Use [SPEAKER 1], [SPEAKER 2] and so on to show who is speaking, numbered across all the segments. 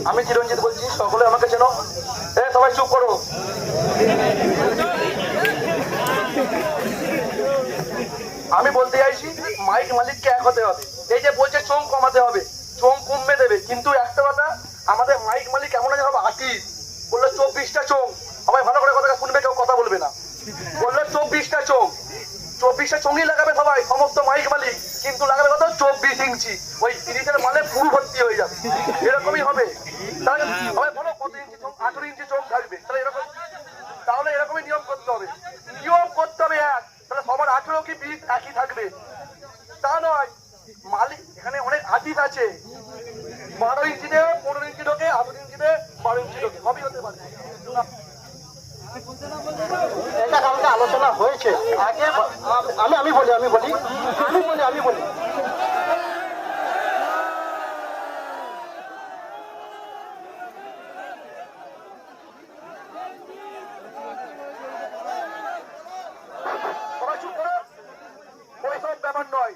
[SPEAKER 1] আমি চিরঞ্জিত বলছি, সকলে আমাকে চেনো। সবাই চুপ করো। আমি বলতে চাইছি মাইক মালিককে এক হতে হবে। এই যে বলছে চোখ কমাতে হবে, চোখ কমবে দেবে, কিন্তু একটা কথা, আমাদের মাইক মালিক এমন হবে আর্টিস্ট। বললো 24টা চোখ, সবাই ভালো করে কথা শুনবে, কেউ কথা বলবে না। বললো 24টা চোখ, 24টা চোখই লাগাবে সবাই, সমস্ত মাইক মালিক, কিন্তু লাগাবে কত? 24 ইঞ্চি। ওই 30-এর মালে ফুল ভর্তি হয়ে যাবে, এরকমই হবে। তাহলে সবাই বলো কত ইঞ্চি চোখ? 18 ইঞ্চি চোখ থাকবে। তাহলে এরকম, তাহলে এরকমই নিয়ম করতে হবে, নিয়ম করতে হবে এক। তাহলে সবার 18 কি 20 একই থাকবে, তা নয়। মালিক এখানে অনেক আর্টিস্ট আছে, 12 ইঞ্চিতে 15 ইঞ্চি ঢোকে, 18 ইঞ্চিতে 12 ইঞ্চি ঢোকে, সবই হতে পারে। এটা কালকে আলোচনা হয়েছে আগে। আমি বলি সবাই চুপ করো। ওইসব ব্যাপার নয়,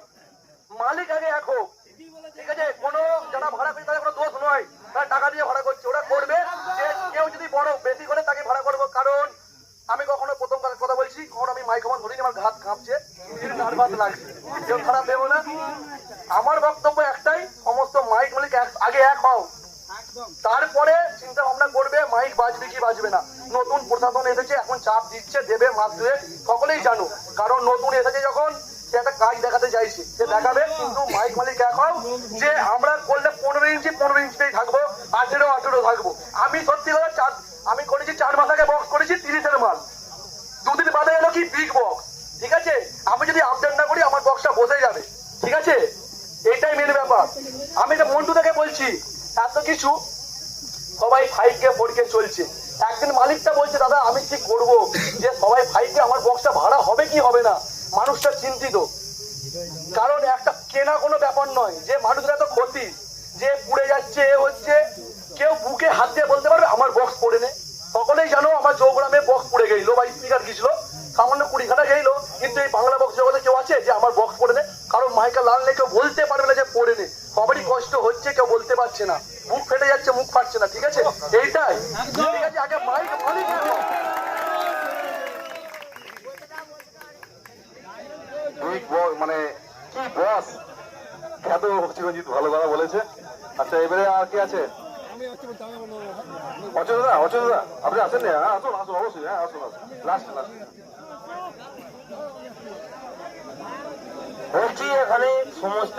[SPEAKER 1] মালিক আগে এক হোক, ঠিক আছে? কোনো যারা ভাড়া করে তাদের কোনো দোষ নয়, তারা টাকা দিয়ে ভাড়া করছে, ওরা করবে। যে কেউ যদি বড় বেশি করে তাকে ভাড়া করবো। কারণ আমি কখনো প্রথম কথা বলছি, কখন আমি মাইক্রোফোন ধরিনি, আমার হাত কাঁপছে, নার্ভাস লাগছে, কেউ খারাপ দেবো না। আমার বক্তব্য একটাই, সমস্ত মাইক মালিক আগে এক হও, তারপরে চিন্তা ভাবনা করবে মাইক বাজবে কি বাজবে না। নতুন প্রশাসন এসেছে, এখন চাপ দিচ্ছে, দেবে মাস দুয়ে, সকলেই জানো। কারণ নতুন এসেছে যখন, সে একটা কাজ দেখাতে চাইছে, সে দেখাবে। কিন্তু মাইক মালিক এক হও, যে আমরা করলে 15 ইঞ্চিতেই থাকবো, 18 থাকবো। আমি সত্যি কথা, আমি করেছি 4 মাস আগে বক্স করেছি 30-এর মাল, 2 দিন বাদে এলো কি বিগ বক্স, ঠিক আছে? আমি যদি আপডেট না করি আমার বক্সটা বসে যাবে, ঠিক আছে? এটাই মেন ব্যাপার। আমি তো মন্টু থেকে বলছি, এত কিছু সবাই 5K 4K চলছে। একদিন মালিকটা বলছে, দাদা আমি কি করবো, যে সবাই 5K, আমার বক্সটা ভাড়া হবে কি হবে না। মানুষটা চিন্তিত, কারণ একটা কেনা কোনো ব্যাপার নয়, যে মানুষরা তো ক্ষতি, যে পুড়ে যাচ্ছে হচ্ছে, কেউ বুকে হাত দিয়ে বলতে পারবে আমার বক্স পড়ে নে। সকলেই জানো আমার চৌগ্রামে বক্স পড়ে গেল, বা স্পিকার গেছিল সামান্য 20 খানা গেল, কিন্তু এই বাংলা বক্স জগতে কেউ আছে যে আমার বক্স পড়ে নে? কারণ মাইকা লাল নেই, কেউ বলতে পারবে না যে পড়ে নে। সবারই কষ্ট হচ্ছে, কেউ বলতে পারছে না, বুক ফেটে যাচ্ছে, মুখ ফাটছে না, ঠিক আছে? এইটাই ঠিক আছে। আগে মাইক মালিক
[SPEAKER 2] মানে কি বস, খ্যাত চিরঞ্জিত ভালো কথা বলেছে। আচ্ছা, এবারে আর কি আছে? অচেতদা, আপনি আসেন না? আসুন অবশ্যই, আসুন লাস্ট বলছি, এখানে সমস্ত